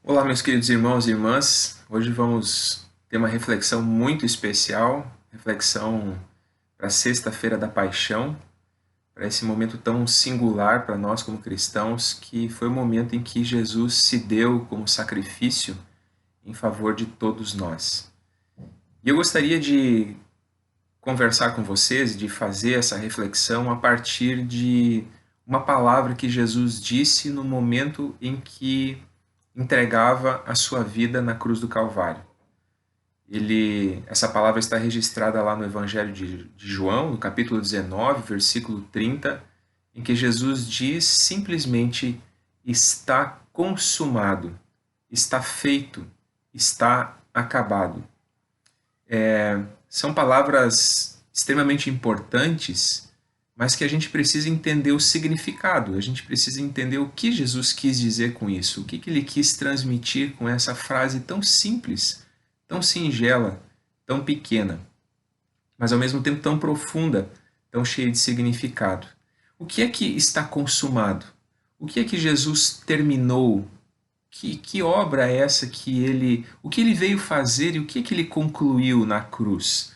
Olá, meus queridos irmãos e irmãs. Hoje vamos ter uma reflexão muito especial, reflexão para a Sexta-feira da Paixão, para esse momento tão singular para nós como cristãos, que foi o momento em que Jesus se deu como sacrifício em favor de todos nós. E eu gostaria de conversar com vocês, de fazer essa reflexão a partir de uma palavra que Jesus disse no momento em que entregava a sua vida na cruz do Calvário. Essa palavra está registrada lá no Evangelho de João, no capítulo 19, versículo 30, em que Jesus diz simplesmente: está consumado, está feito, está acabado. São palavras extremamente importantes, mas que a gente precisa entender o significado, a gente precisa entender o que Jesus quis dizer com isso, o que ele quis transmitir com essa frase tão simples, tão singela, tão pequena, mas ao mesmo tempo tão profunda, tão cheia de significado. O que é que está consumado? O que é que Jesus terminou? Que obra é essa o que ele veio fazer e o que ele concluiu na cruz?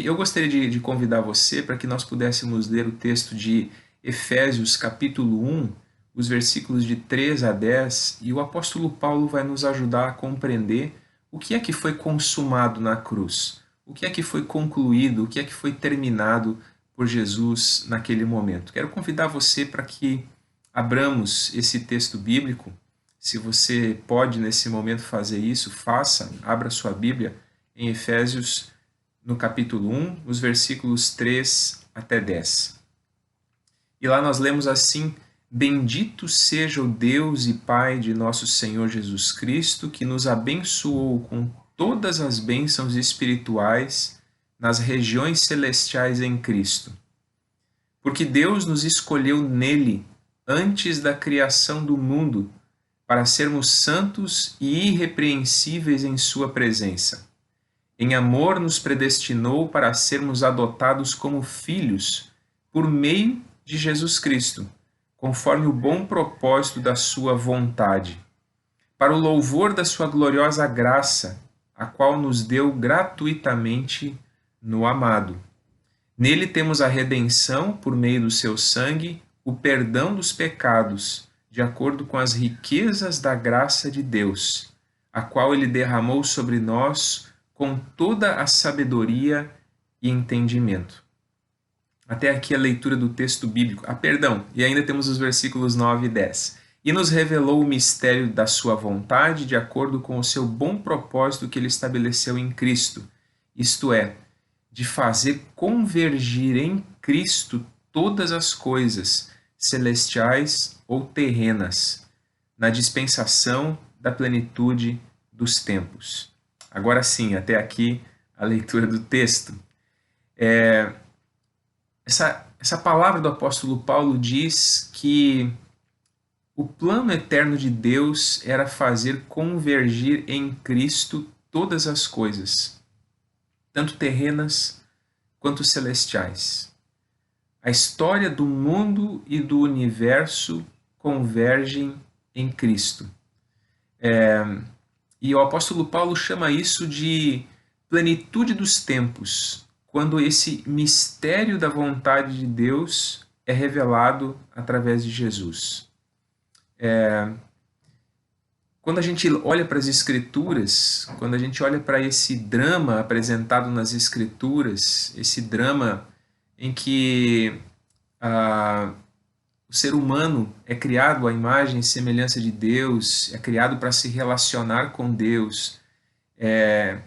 Eu gostaria de convidar você para que nós pudéssemos ler o texto de Efésios capítulo 1, os versículos de 3 a 10, e o apóstolo Paulo vai nos ajudar a compreender o que é que foi consumado na cruz, o que é que foi concluído, o que é que foi terminado por Jesus naquele momento. Quero convidar você para que abramos esse texto bíblico. Se você pode nesse momento fazer isso, faça, abra sua Bíblia em Efésios no capítulo 1, os versículos 3 até 10. E lá nós lemos assim: Bendito seja o Deus e Pai de nosso Senhor Jesus Cristo, que nos abençoou com todas as bênçãos espirituais nas regiões celestiais em Cristo. Porque Deus nos escolheu nele antes da criação do mundo, para sermos santos e irrepreensíveis em sua presença. Em amor nos predestinou para sermos adotados como filhos por meio de Jesus Cristo, conforme o bom propósito da sua vontade, para o louvor da sua gloriosa graça, a qual nos deu gratuitamente no amado. Nele temos a redenção por meio do seu sangue, o perdão dos pecados, de acordo com as riquezas da graça de Deus, a qual ele derramou sobre nós com toda a sabedoria e entendimento. Até aqui a leitura do texto bíblico. E ainda temos os versículos 9 e 10. E nos revelou o mistério da sua vontade, de acordo com o seu bom propósito que ele estabeleceu em Cristo, isto é, de fazer convergir em Cristo todas as coisas, celestiais ou terrenas, na dispensação da plenitude dos tempos. Agora sim, até aqui a leitura do texto. Essa palavra do apóstolo Paulo diz que o plano eterno de Deus era fazer convergir em Cristo todas as coisas, tanto terrenas quanto celestiais. A história do mundo e do universo convergem em Cristo. E o apóstolo Paulo chama isso de plenitude dos tempos, quando esse mistério da vontade de Deus é revelado através de Jesus. Quando a gente olha para as Escrituras, quando a gente olha para esse drama apresentado nas Escrituras, esse drama em que o ser humano é criado à imagem e semelhança de Deus, é criado para se relacionar com Deus, é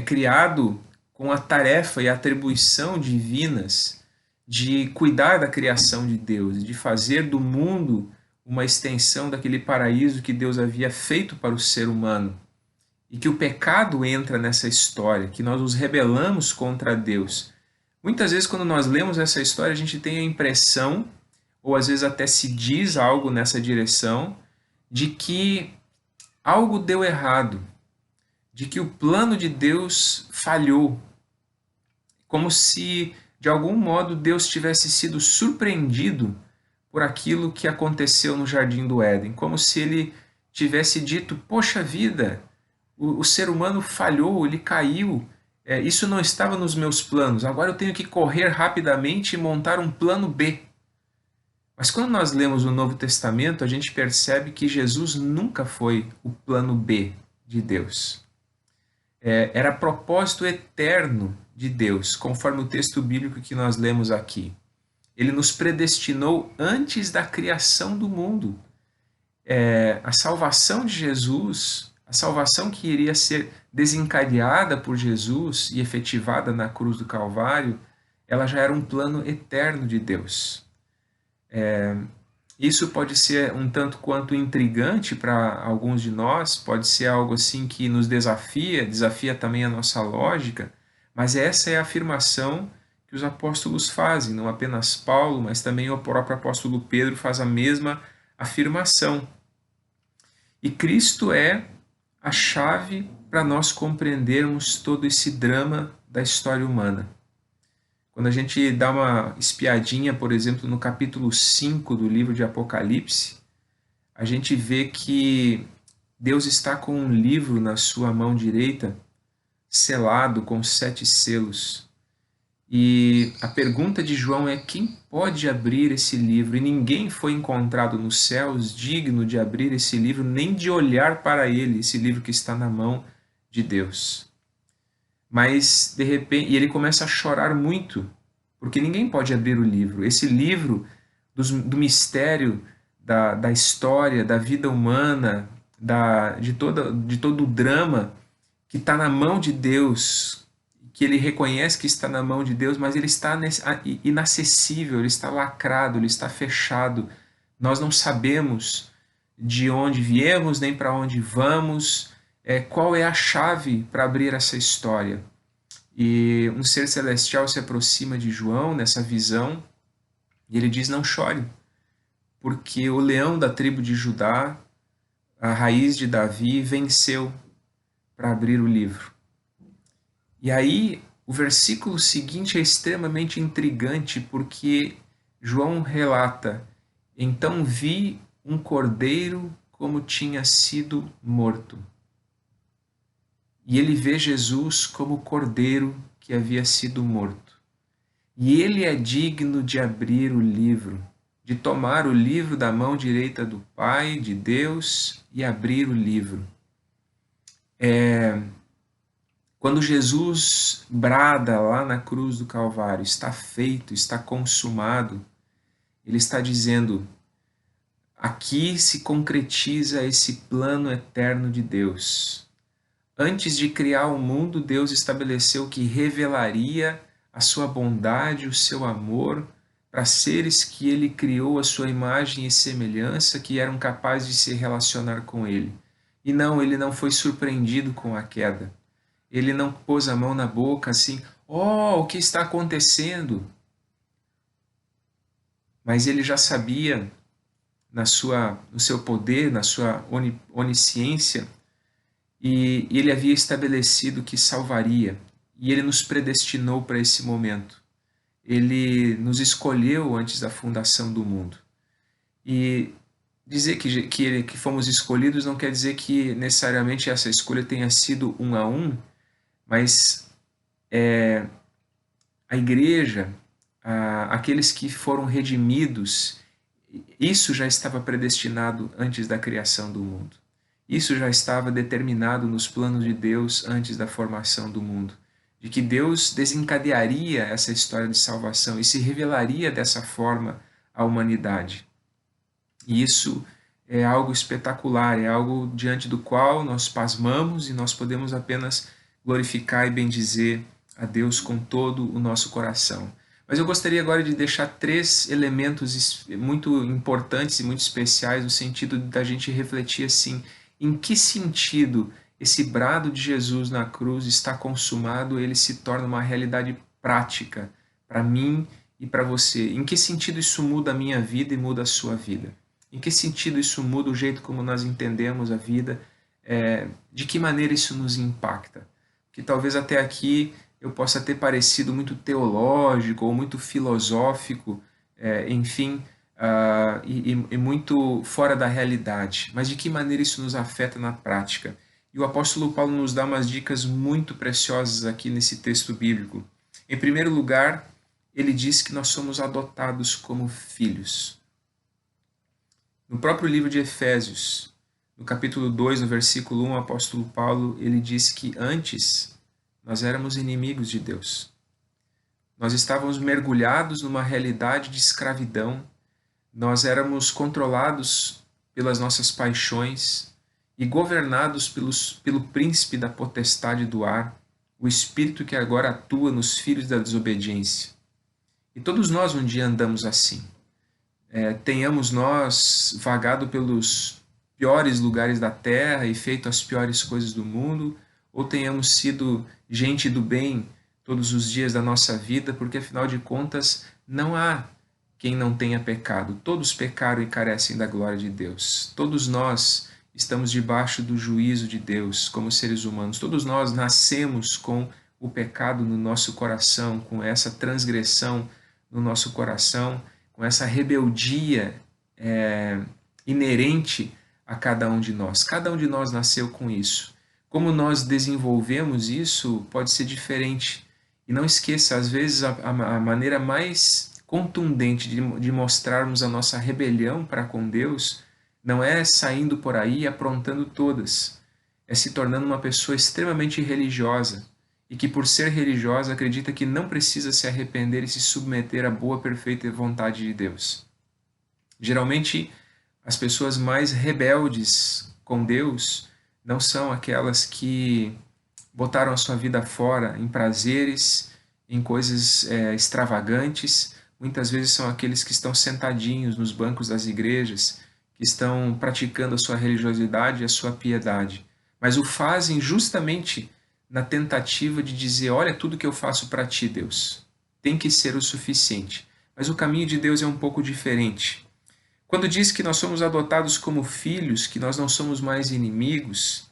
criado com a tarefa e a atribuição divinas de cuidar da criação de Deus, de fazer do mundo uma extensão daquele paraíso que Deus havia feito para o ser humano. E que o pecado entra nessa história, que nós nos rebelamos contra Deus. Muitas vezes, quando nós lemos essa história, a gente tem a impressão, ou às vezes até se diz algo nessa direção, de que algo deu errado, de que o plano de Deus falhou, como se, de algum modo, Deus tivesse sido surpreendido por aquilo que aconteceu no Jardim do Éden, como se ele tivesse dito, poxa vida, o ser humano falhou, ele caiu, isso não estava nos meus planos, agora eu tenho que correr rapidamente e montar um plano B. Mas quando nós lemos o Novo Testamento, a gente percebe que Jesus nunca foi o plano B de Deus. Era propósito eterno de Deus, conforme o texto bíblico que nós lemos aqui. Ele nos predestinou antes da criação do mundo. A salvação de Jesus, a salvação que iria ser desencadeada por Jesus e efetivada na cruz do Calvário, ela já era um plano eterno de Deus. Isso pode ser um tanto quanto intrigante para alguns de nós, pode ser algo assim que nos desafia também a nossa lógica, mas essa é a afirmação que os apóstolos fazem, não apenas Paulo, mas também o próprio apóstolo Pedro faz a mesma afirmação. E Cristo é a chave para nós compreendermos todo esse drama da história humana. Quando a gente dá uma espiadinha, por exemplo, no capítulo 5 do livro de Apocalipse, a gente vê que Deus está com um livro na sua mão direita, selado com 7 selos. E a pergunta de João é: quem pode abrir esse livro? E ninguém foi encontrado nos céus digno de abrir esse livro, nem de olhar para ele, esse livro que está na mão de Deus. Mas, de repente, e ele começa a chorar muito, porque ninguém pode abrir o livro. Esse livro do mistério da história, da vida humana, de todo o drama que está na mão de Deus, que ele reconhece que está na mão de Deus, mas ele está inacessível, ele está lacrado, ele está fechado. Nós não sabemos de onde viemos, nem para onde vamos, qual é a chave para abrir essa história. E um ser celestial se aproxima de João nessa visão, e ele diz: não chore, porque o leão da tribo de Judá, a raiz de Davi, venceu para abrir o livro. E aí, o versículo seguinte é extremamente intrigante, porque João relata: então vi um cordeiro como tinha sido morto. E ele vê Jesus como o cordeiro que havia sido morto. E ele é digno de abrir o livro, de tomar o livro da mão direita do Pai, de Deus, e abrir o livro. Quando Jesus brada lá na cruz do Calvário, está feito, está consumado, ele está dizendo: aqui se concretiza esse plano eterno de Deus. Antes de criar o mundo, Deus estabeleceu que revelaria a sua bondade, o seu amor para seres que ele criou à sua imagem e semelhança, que eram capazes de se relacionar com ele. E não, ele não foi surpreendido com a queda. Ele não pôs a mão na boca assim: o que está acontecendo? Mas ele já sabia, no seu poder, na sua onisciência, e ele havia estabelecido que salvaria, e ele nos predestinou para esse momento. Ele nos escolheu antes da fundação do mundo. E dizer que fomos escolhidos não quer dizer que necessariamente essa escolha tenha sido 1 a 1, mas a igreja, aqueles que foram redimidos, isso já estava predestinado antes da criação do mundo. Isso já estava determinado nos planos de Deus antes da formação do mundo, de que Deus desencadearia essa história de salvação e se revelaria dessa forma à humanidade. E isso é algo espetacular, é algo diante do qual nós pasmamos e nós podemos apenas glorificar e bendizer a Deus com todo o nosso coração. Mas eu gostaria agora de deixar 3 elementos muito importantes e muito especiais no sentido da gente refletir assim: em que sentido esse brado de Jesus na cruz está consumado, ele se torna uma realidade prática para mim e para você? Em que sentido isso muda a minha vida e muda a sua vida? Em que sentido isso muda o jeito como nós entendemos a vida? De que maneira isso nos impacta? Que talvez até aqui eu possa ter parecido muito teológico ou muito filosófico, enfim, e muito fora da realidade. Mas de que maneira isso nos afeta na prática? E o apóstolo Paulo nos dá umas dicas muito preciosas aqui nesse texto bíblico. Em primeiro lugar, ele diz que nós somos adotados como filhos. No próprio livro de Efésios, no capítulo 2, no versículo 1, o apóstolo Paulo, ele diz que antes nós éramos inimigos de Deus. Nós estávamos mergulhados numa realidade de escravidão, nós éramos controlados pelas nossas paixões e governados pelo príncipe da potestade do ar, o espírito que agora atua nos filhos da desobediência. E todos nós um dia andamos assim. Tenhamos nós vagado pelos piores lugares da terra e feito as piores coisas do mundo, ou tenhamos sido gente do bem todos os dias da nossa vida, porque afinal de contas não há quem não tenha pecado. Todos pecaram e carecem da glória de Deus. Todos nós estamos debaixo do juízo de Deus como seres humanos. Todos nós nascemos com o pecado no nosso coração, com essa transgressão no nosso coração, com essa rebeldia inerente a cada um de nós. Cada um de nós nasceu com isso. Como nós desenvolvemos isso pode ser diferente. E não esqueça, às vezes, a maneira mais contundente de mostrarmos a nossa rebelião para com Deus não é saindo por aí aprontando todas, é se tornando uma pessoa extremamente religiosa e que, por ser religiosa, acredita que não precisa se arrepender e se submeter à boa, perfeita vontade de Deus. Geralmente, as pessoas mais rebeldes com Deus não são aquelas que botaram a sua vida fora em prazeres, em coisas extravagantes. Muitas vezes são aqueles que estão sentadinhos nos bancos das igrejas, que estão praticando a sua religiosidade e a sua piedade, mas o fazem justamente na tentativa de dizer: olha tudo que eu faço para ti, Deus, tem que ser o suficiente. Mas o caminho de Deus é um pouco diferente. Quando diz que nós somos adotados como filhos, que nós não somos mais inimigos,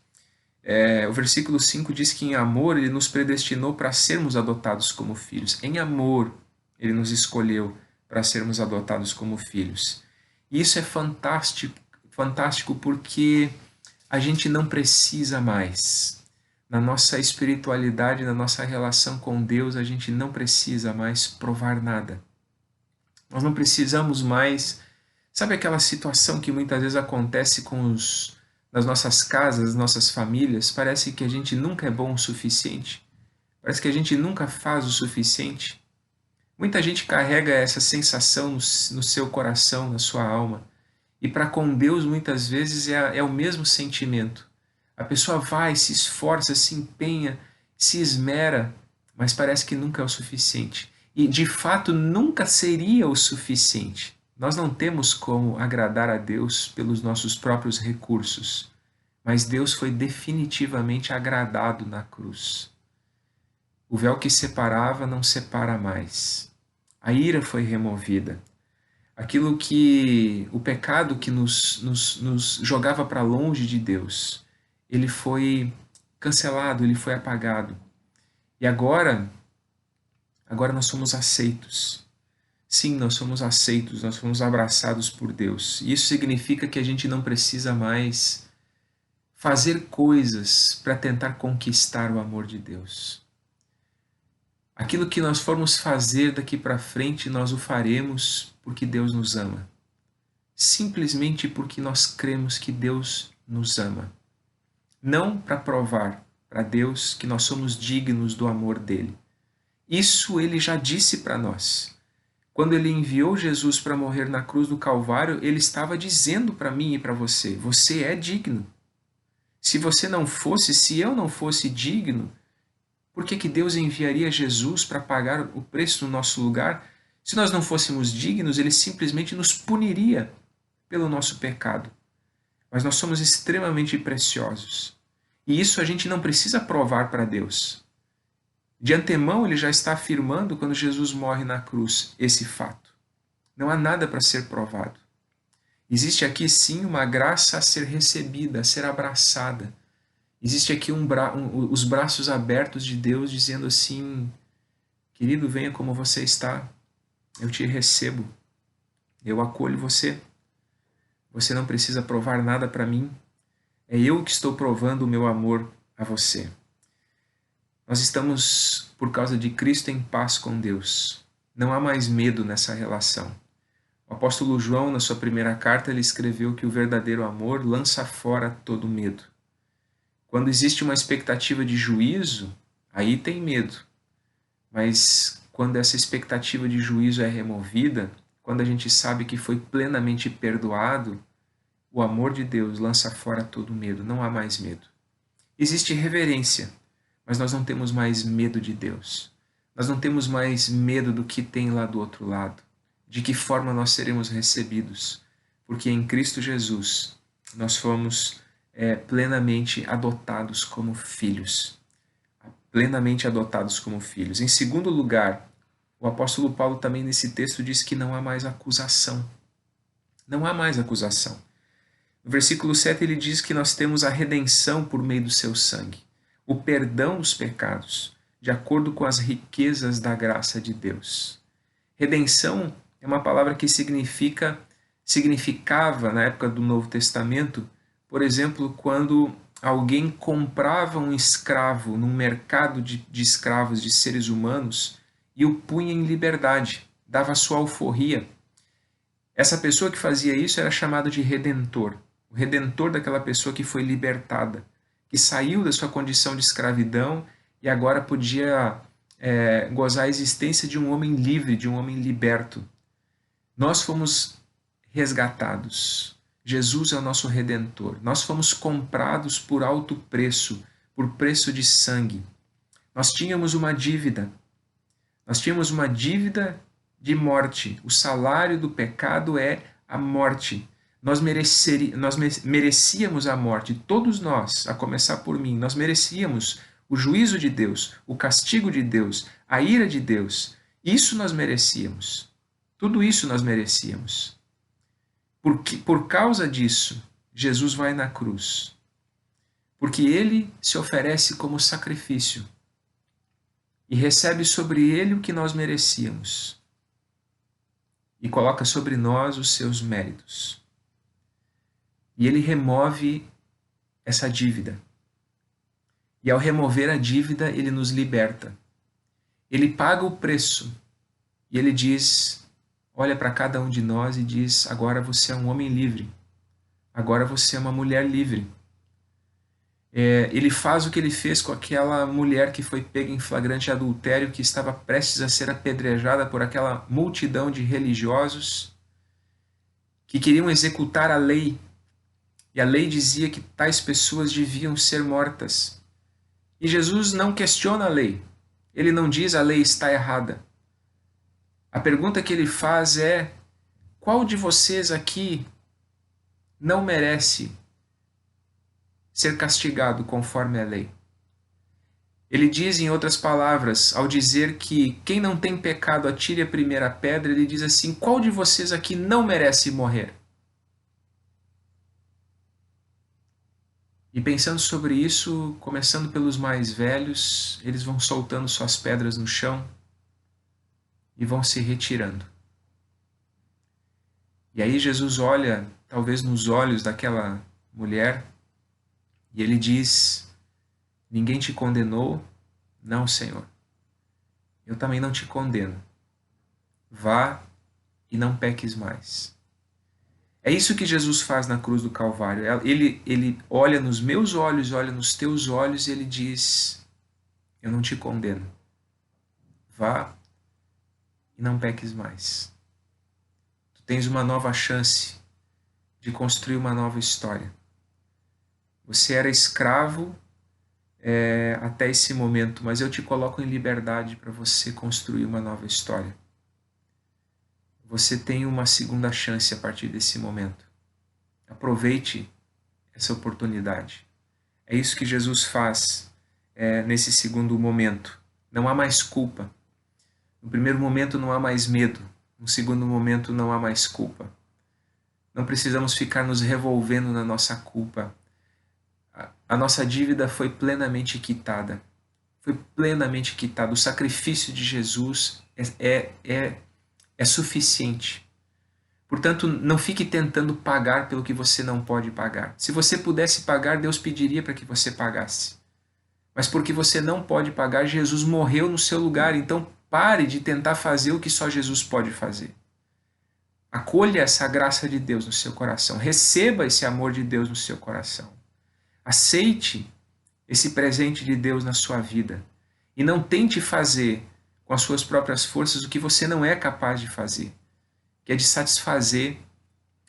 o versículo 5 diz que em amor ele nos predestinou para sermos adotados como filhos. Em amor ele nos escolheu para sermos adotados como filhos. E isso é fantástico, fantástico porque a gente não precisa mais. Na nossa espiritualidade, na nossa relação com Deus, a gente não precisa mais provar nada. Nós não precisamos mais... Sabe aquela situação que muitas vezes acontece nas nossas casas, nas nossas famílias? Parece que a gente nunca é bom o suficiente. Parece que a gente nunca faz o suficiente. Muita gente carrega essa sensação no seu coração, na sua alma. E para com Deus, muitas vezes, é o mesmo sentimento. A pessoa vai, se esforça, se empenha, se esmera, mas parece que nunca é o suficiente. E, de fato, nunca seria o suficiente. Nós não temos como agradar a Deus pelos nossos próprios recursos, mas Deus foi definitivamente agradado na cruz. O véu que separava não separa mais. A ira foi removida. Aquilo que o pecado que nos jogava para longe de Deus, ele foi cancelado, ele foi apagado. E agora nós somos aceitos. Sim, nós somos aceitos, nós fomos abraçados por Deus. E isso significa que a gente não precisa mais fazer coisas para tentar conquistar o amor de Deus. Aquilo que nós formos fazer daqui para frente, nós o faremos porque Deus nos ama. Simplesmente porque nós cremos que Deus nos ama. Não para provar para Deus que nós somos dignos do amor dele. Isso ele já disse para nós. Quando ele enviou Jesus para morrer na cruz do Calvário, ele estava dizendo para mim e para você: você é digno. Se você não fosse, se eu não fosse digno, por que Deus enviaria Jesus para pagar o preço no nosso lugar? Se nós não fôssemos dignos, ele simplesmente nos puniria pelo nosso pecado. Mas nós somos extremamente preciosos. E isso a gente não precisa provar para Deus. De antemão, ele já está afirmando, quando Jesus morre na cruz, esse fato. Não há nada para ser provado. Existe aqui, sim, uma graça a ser recebida, a ser abraçada. Existe aqui os braços abertos de Deus dizendo assim: querido, venha como você está, eu te recebo. Eu acolho você. Você não precisa provar nada para mim. É eu que estou provando o meu amor a você. Nós estamos, por causa de Cristo, em paz com Deus. Não há mais medo nessa relação. O apóstolo João, na sua primeira carta, ele escreveu que o verdadeiro amor lança fora todo medo. Quando existe uma expectativa de juízo, aí tem medo. Mas quando essa expectativa de juízo é removida, quando a gente sabe que foi plenamente perdoado, o amor de Deus lança fora todo medo, não há mais medo. Existe reverência, mas nós não temos mais medo de Deus. Nós não temos mais medo do que tem lá do outro lado, de que forma nós seremos recebidos, porque em Cristo Jesus nós fomos plenamente adotados como filhos. Plenamente adotados como filhos. Em segundo lugar, o apóstolo Paulo também nesse texto diz que não há mais acusação. Não há mais acusação. No versículo 7 ele diz que nós temos a redenção por meio do seu sangue, o perdão dos pecados, de acordo com as riquezas da graça de Deus. Redenção é uma palavra que significava, na época do Novo Testamento, por exemplo, quando alguém comprava um escravo num mercado de escravos, de seres humanos, e o punha em liberdade, dava sua alforria. Essa pessoa que fazia isso era chamado de redentor, o redentor daquela pessoa que foi libertada, que saiu da sua condição de escravidão e agora podia gozar a existência de um homem livre, de um homem liberto. Nós fomos resgatados. Jesus é o nosso redentor. Nós fomos comprados por alto preço, por preço de sangue. Nós tínhamos uma dívida. Nós tínhamos uma dívida de morte. O salário do pecado é a morte. Nós merecíamos a morte, todos nós, a começar por mim, nós merecíamos o juízo de Deus, o castigo de Deus, a ira de Deus. Isso nós merecíamos. Tudo isso nós merecíamos. Por causa disso, Jesus vai na cruz. Porque ele se oferece como sacrifício e recebe sobre ele o que nós merecíamos e coloca sobre nós os seus méritos. E ele remove essa dívida. E ao remover a dívida, ele nos liberta. Ele paga o preço. E ele diz, olha para cada um de nós e diz, agora você é um homem livre. Agora você é uma mulher livre. Ele faz o que ele fez com aquela mulher que foi pega em flagrante adultério, que estava prestes a ser apedrejada por aquela multidão de religiosos que queriam executar a lei. E a lei dizia que tais pessoas deviam ser mortas. E Jesus não questiona a lei. Ele não diz a lei está errada. A pergunta que ele faz é: qual de vocês aqui não merece ser castigado conforme a lei? Ele diz, em outras palavras, ao dizer que quem não tem pecado atire a primeira pedra, ele diz assim: qual de vocês aqui não merece morrer? E pensando sobre isso, começando pelos mais velhos, eles vão soltando suas pedras no chão e vão se retirando. E aí Jesus olha, talvez nos olhos daquela mulher, e ele diz: ninguém te condenou? Não, Senhor. Eu também não te condeno. Vá e não peques mais. É isso que Jesus faz na cruz do Calvário. Ele olha nos meus olhos, olha nos teus olhos e ele diz: eu não te condeno. Vá e não peques mais. Tu tens uma nova chance de construir uma nova história. Você era escravo até esse momento, mas eu te coloco em liberdade para você construir uma nova história. Você tem uma segunda chance a partir desse momento. Aproveite essa oportunidade. É isso que Jesus faz nesse segundo momento. Não há mais culpa. No primeiro momento não há mais medo. No segundo momento não há mais culpa. Não precisamos ficar nos revolvendo na nossa culpa. A nossa dívida foi plenamente quitada. Foi plenamente quitada. O sacrifício de Jesus é suficiente. Portanto, não fique tentando pagar pelo que você não pode pagar. Se você pudesse pagar, Deus pediria para que você pagasse. Mas porque você não pode pagar, Jesus morreu no seu lugar. Então pare de tentar fazer o que só Jesus pode fazer. Acolha essa graça de Deus no seu coração. Receba esse amor de Deus no seu coração. Aceite esse presente de Deus na sua vida. E não tente fazer com as suas próprias forças o que você não é capaz de fazer, que é de satisfazer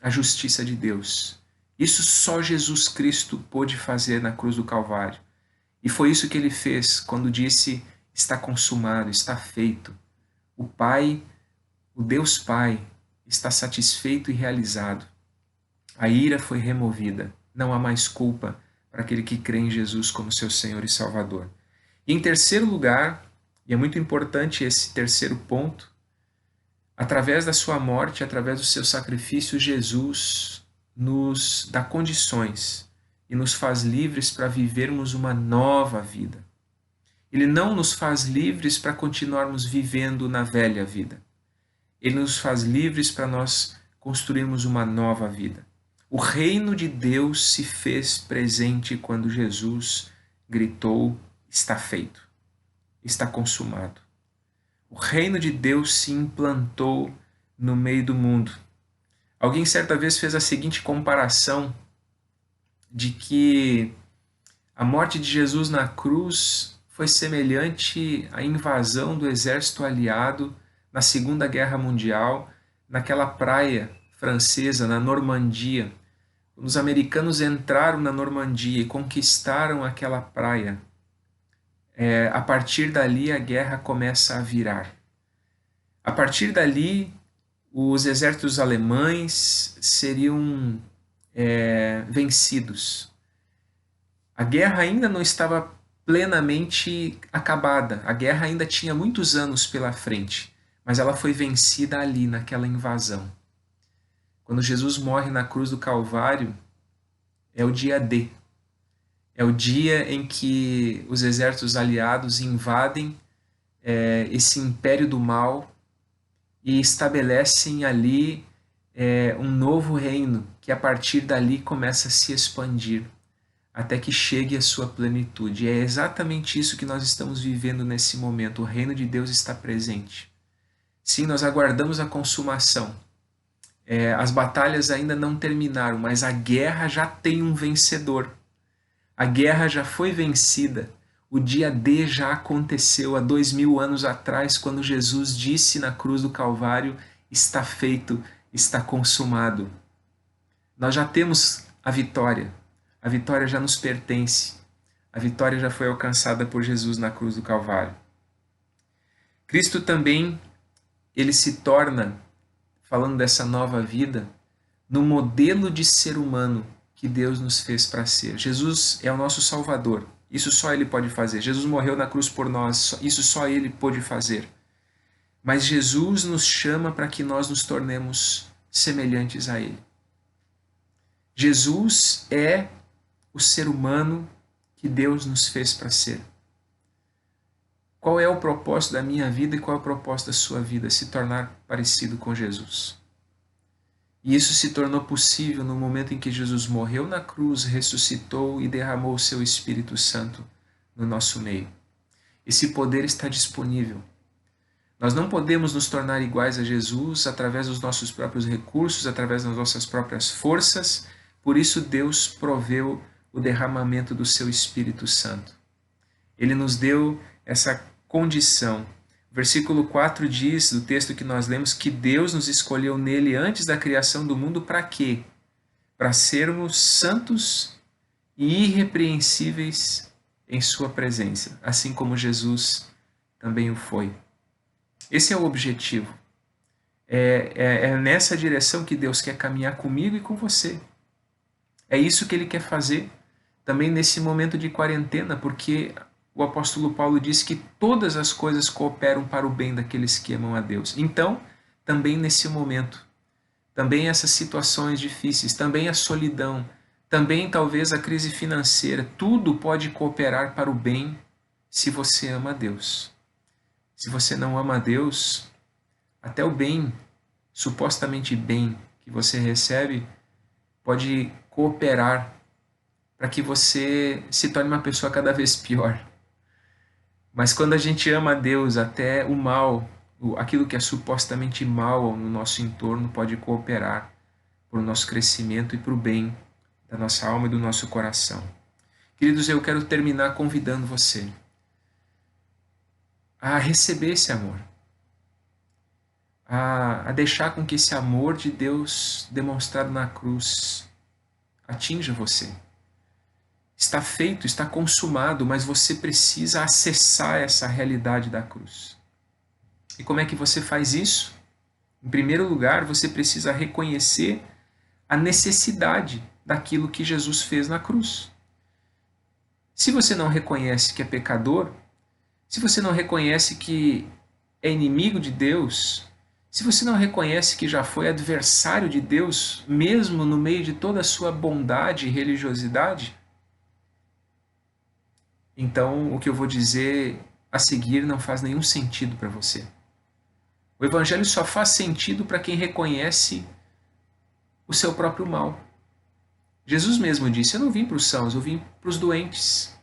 a justiça de Deus. Isso só Jesus Cristo pôde fazer na cruz do Calvário. E foi isso que ele fez quando disse: está consumado, está feito. O Pai, o Deus Pai, está satisfeito e realizado. A ira foi removida. Não há mais culpa para aquele que crê em Jesus como seu Senhor e Salvador. E em terceiro lugar, e é muito importante esse terceiro ponto, através da sua morte, através do seu sacrifício, Jesus nos dá condições e nos faz livres para vivermos uma nova vida. Ele não nos faz livres para continuarmos vivendo na velha vida. Ele nos faz livres para nós construirmos uma nova vida. O reino de Deus se fez presente quando Jesus gritou: está feito, está consumado. O reino de Deus se implantou no meio do mundo. Alguém certa vez fez a seguinte comparação de que a morte de Jesus na cruz foi semelhante à invasão do exército aliado na Segunda Guerra Mundial, naquela praia francesa, na Normandia. Quando os americanos entraram na Normandia e conquistaram aquela praia, a partir dali a guerra começa a virar. A partir dali, os exércitos alemães seriam vencidos. A guerra ainda não estava plenamente acabada, a guerra ainda tinha muitos anos pela frente, mas ela foi vencida ali, naquela invasão. Quando Jesus morre na cruz do Calvário, é o dia D. É o dia em que os exércitos aliados invadem esse império do mal e estabelecem ali um novo reino, que a partir dali começa a se expandir, até que chegue à sua plenitude. E é exatamente isso que nós estamos vivendo nesse momento. O reino de Deus está presente. Sim, nós aguardamos a consumação. As batalhas ainda não terminaram, mas a guerra já tem um vencedor. A guerra já foi vencida. O dia D já aconteceu há 2000 anos atrás, quando Jesus disse na cruz do Calvário: está feito, está consumado. Nós já temos a vitória. A vitória já nos pertence. A vitória já foi alcançada por Jesus na cruz do Calvário. Cristo também, ele se torna, falando dessa nova vida, no modelo de ser humano que Deus nos fez para ser. Jesus é o nosso Salvador. Isso só Ele pode fazer. Jesus morreu na cruz por nós. Isso só Ele pôde fazer. Mas Jesus nos chama para que nós nos tornemos semelhantes a Ele. Jesus é o ser humano que Deus nos fez para ser. Qual é o propósito da minha vida e qual é o propósito da sua vida? Se tornar parecido com Jesus. E isso se tornou possível no momento em que Jesus morreu na cruz, ressuscitou e derramou o seu Espírito Santo no nosso meio. Esse poder está disponível. Nós não podemos nos tornar iguais a Jesus através dos nossos próprios recursos, através das nossas próprias forças. Por isso Deus proveu o derramamento do seu Espírito Santo. Ele nos deu essa condição. Versículo 4 diz, do texto que nós lemos, que Deus nos escolheu nele antes da criação do mundo para quê? Para sermos santos e irrepreensíveis em sua presença, assim como Jesus também o foi. Esse é o objetivo. É nessa direção que Deus quer caminhar comigo e com você. É isso que Ele quer fazer também nesse momento de quarentena, porque o apóstolo Paulo diz que todas as coisas cooperam para o bem daqueles que amam a Deus. Então, também nesse momento, também essas situações difíceis, também a solidão, também talvez a crise financeira, tudo pode cooperar para o bem se você ama a Deus. Se você não ama a Deus, até o bem, supostamente bem, que você recebe pode cooperar para que você se torne uma pessoa cada vez pior. Mas quando a gente ama a Deus, até o mal, aquilo que é supostamente mal no nosso entorno, pode cooperar para o nosso crescimento e para o bem da nossa alma e do nosso coração. Queridos, eu quero terminar convidando você a receber esse amor, a deixar com que esse amor de Deus demonstrado na cruz atinja você. Está feito, está consumado, mas você precisa acessar essa realidade da cruz. E como é que você faz isso? Em primeiro lugar, você precisa reconhecer a necessidade daquilo que Jesus fez na cruz. Se você não reconhece que é pecador, se você não reconhece que é inimigo de Deus, se você não reconhece que já foi adversário de Deus, mesmo no meio de toda a sua bondade e religiosidade, então o que eu vou dizer a seguir não faz nenhum sentido para você. O Evangelho só faz sentido para quem reconhece o seu próprio mal. Jesus mesmo disse: eu não vim para os sãos, eu vim para os doentes.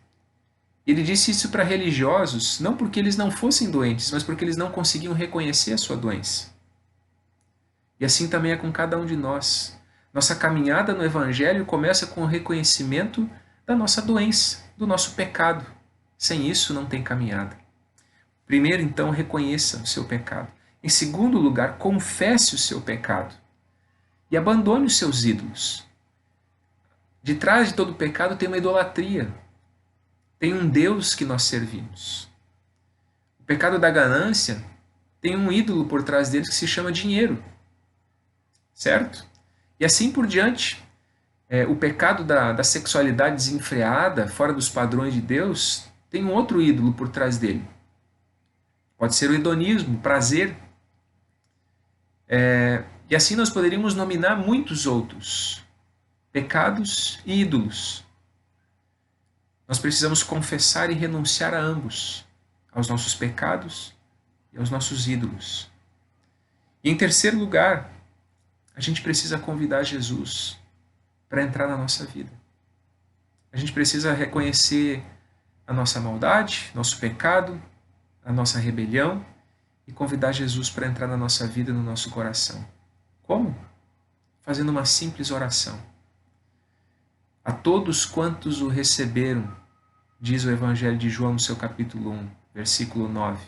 Ele disse isso para religiosos, não porque eles não fossem doentes, mas porque eles não conseguiam reconhecer a sua doença. E assim também é com cada um de nós. Nossa caminhada no Evangelho começa com o reconhecimento da nossa doença, do nosso pecado. Sem isso não tem caminhada. Primeiro, então, reconheça o seu pecado. Em segundo lugar, confesse o seu pecado e abandone os seus ídolos. De trás de todo pecado tem uma idolatria. Tem um Deus que nós servimos. O pecado da ganância tem um ídolo por trás dele que se chama dinheiro. Certo? E assim por diante. O pecado da sexualidade desenfreada, fora dos padrões de Deus, tem um outro ídolo por trás dele. Pode ser o hedonismo, o prazer. E assim nós poderíamos nominar muitos outros pecados e ídolos. Nós precisamos confessar e renunciar a ambos, aos nossos pecados e aos nossos ídolos. E em terceiro lugar, a gente precisa convidar Jesus para entrar na nossa vida. A gente precisa reconhecer a nossa maldade, nosso pecado, a nossa rebelião e convidar Jesus para entrar na nossa vida e no nosso coração. Como? Fazendo uma simples oração. A todos quantos o receberam, diz o Evangelho de João no seu capítulo 1, versículo 9,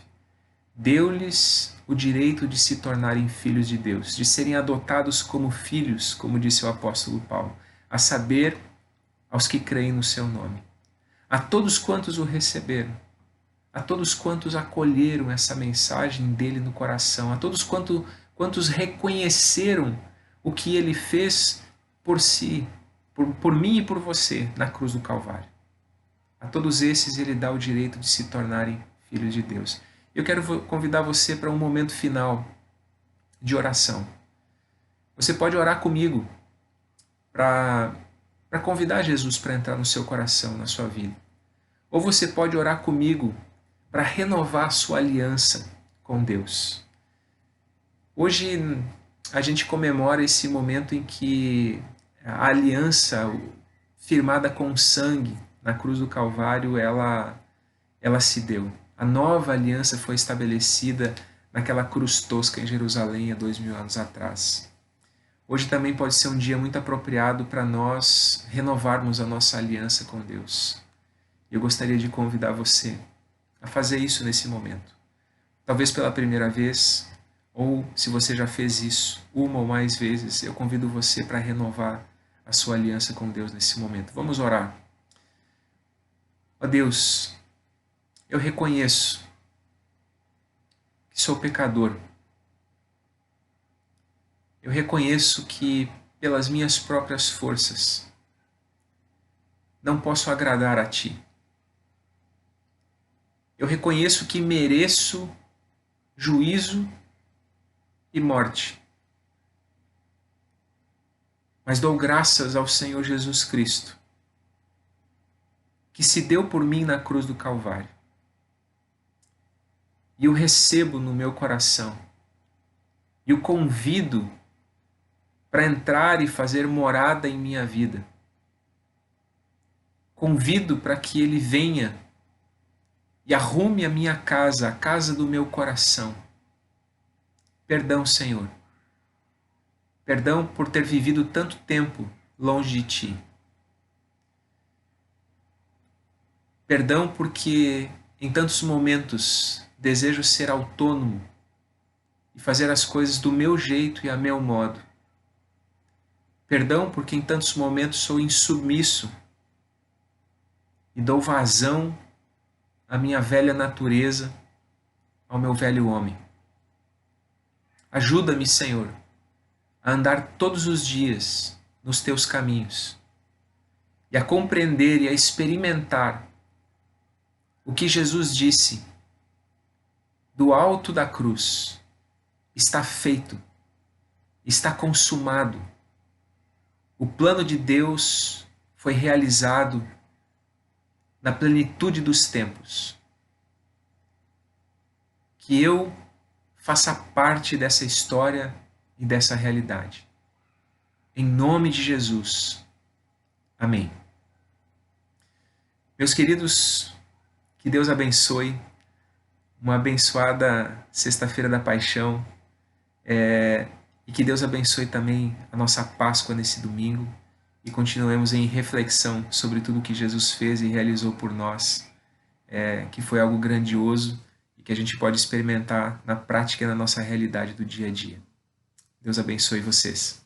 deu-lhes o direito de se tornarem filhos de Deus, de serem adotados como filhos, como disse o apóstolo Paulo, a saber, aos que creem no seu nome. A todos quantos o receberam, a todos quantos acolheram essa mensagem dele no coração, a todos quantos reconheceram o que ele fez por si, por mim e por você, na cruz do Calvário. A todos esses ele dá o direito de se tornarem filhos de Deus. Eu quero convidar você para um momento final de oração. Você pode orar comigo para convidar Jesus para entrar no seu coração, na sua vida. Ou você pode orar comigo para renovar a sua aliança com Deus. Hoje a gente comemora esse momento em que a aliança firmada com sangue na cruz do Calvário, ela se deu. A nova aliança foi estabelecida naquela cruz tosca em Jerusalém há 2000 anos atrás. Hoje também pode ser um dia muito apropriado para nós renovarmos a nossa aliança com Deus. Eu gostaria de convidar você a fazer isso nesse momento. Talvez pela primeira vez, ou se você já fez isso uma ou mais vezes, eu convido você para renovar a sua aliança com Deus nesse momento. Vamos orar. Ó Deus, eu reconheço que sou pecador. Eu reconheço que, pelas minhas próprias forças, não posso agradar a Ti. Eu reconheço que mereço juízo e morte. Mas dou graças ao Senhor Jesus Cristo, que se deu por mim na cruz do Calvário. E o recebo no meu coração. E o convido para entrar e fazer morada em minha vida. Convido para que Ele venha e arrume a minha casa, a casa do meu coração. Perdão, Senhor. Perdão por ter vivido tanto tempo longe de Ti. Perdão porque em tantos momentos desejo ser autônomo e fazer as coisas do meu jeito e a meu modo. Perdão porque em tantos momentos sou insubmisso e dou vazão à minha velha natureza, ao meu velho homem. Ajuda-me, Senhor, a andar todos os dias nos Teus caminhos e a compreender e a experimentar o que Jesus disse do alto da cruz: está feito, está consumado. O plano de Deus foi realizado na plenitude dos tempos. Que eu faça parte dessa história e dessa realidade. Em nome de Jesus. Amém. Meus queridos, que Deus abençoe. Uma abençoada Sexta-feira da Paixão. E que Deus abençoe também a nossa Páscoa nesse domingo. E continuemos em reflexão sobre tudo que Jesus fez e realizou por nós. Que foi algo grandioso e que a gente pode experimentar na prática e na nossa realidade do dia a dia. Deus abençoe vocês.